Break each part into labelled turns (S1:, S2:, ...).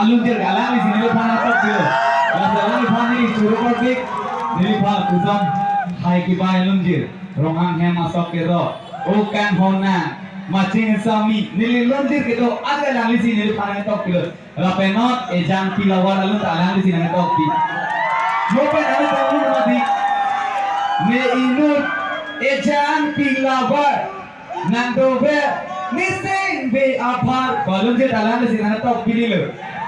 S1: aluntir galang di sini pana top dia galang di pana ini curu kotik ini pana kuzam hai kibai aluntir rongang hem masuk ke ro okan hona macing sami nili aluntir ke do aga lang di sini pana top dia rapenot ejang pilawar alun talang di sini top di mopen alun talang mati ne inut ejang pilawar nandobe Nising be apar balunjir dalam di sini top pilih lo.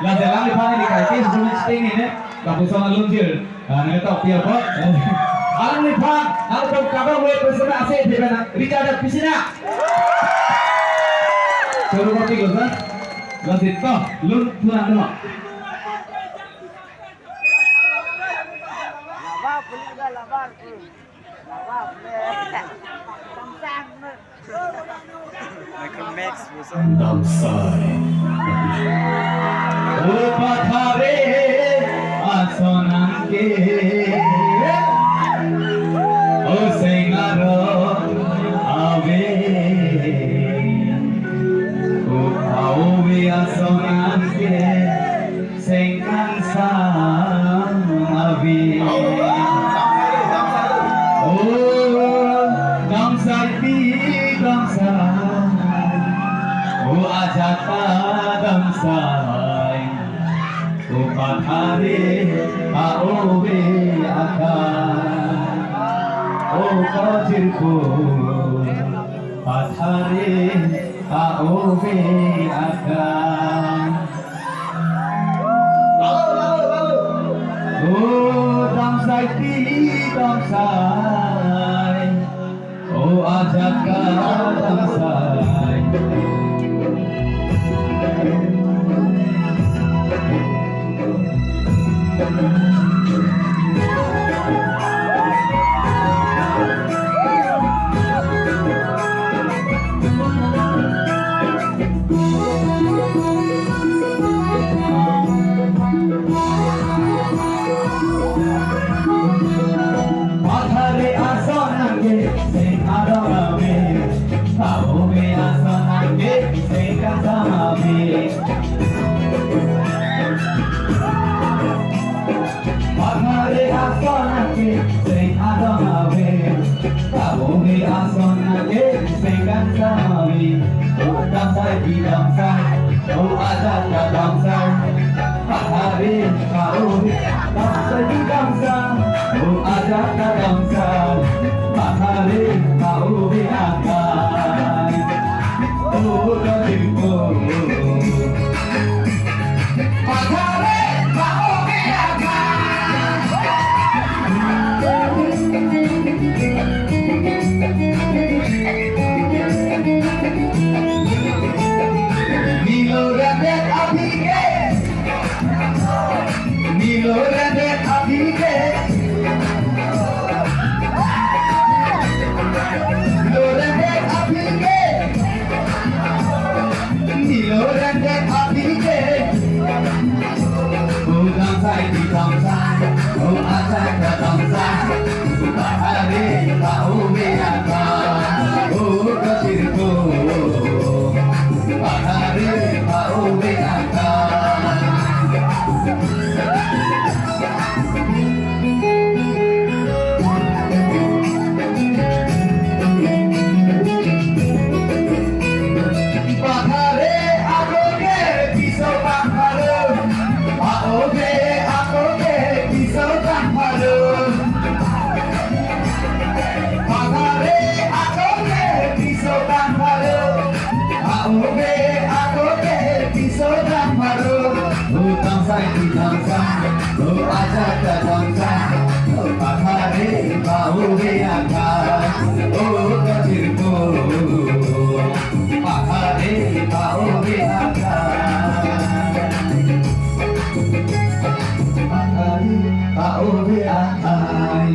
S1: Lah jalan di mana di kaki sebelum sting ini, kamu sama lunjir. Nanti top dia apa? Alam di mana? Alam top kabar boleh bersama asyik di mana? Richard Piscina. Suruh kopi lo kan? Lanjut top, lun pulang dulu.
S2: Labar boleh juga labar. Labar boleh. Samsang.
S3: Max
S1: Damsai Upathare Asonanke O Sengaro Ave Upauve Asonanke Sengkansa Ave Ajata damsai Upathare aove akan O kajirko Pathare aove akan O damsai ti damsai O ajata damsai Pathare asonange sing adorabe Aove asonange sing kasamabe Pathare asonange sing adorabe Aove asonange sing kasamabe O damsai di damsai O ajata damsai Pathare aove damsai di damsai O ajata damsai Pathare aove akan O kajirko Pathare aove Nilo radet abhige Nilo radet abhige Nilo radet abhige Nilo radet abhige O damsai di damsai O ajata damsai Pathare aove akan O kajirko Pathare aove akan Pathare agoge piso pathare agoge piso pathare Pathare agoge piso pathare agoge piso pathare O damsai di damsai O ajata damsai O pathare aove akan O kajirko Pathare aove akan Pathare aove akan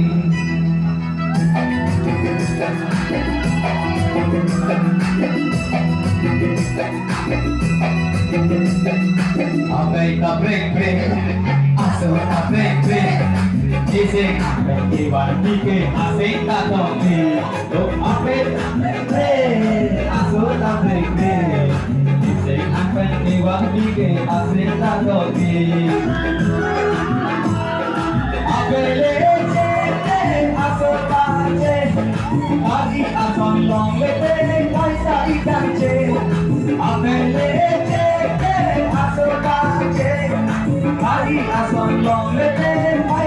S1: Abai ta break break Aso ta break break Jise abai ke warti ke Asik ta topi Do abai ta break break Aso ta break break Jise abai ke Bandige aseta doti Apele che asota che Adi ason long lete kaisa ikanche Apele che asota che Adi ason long lete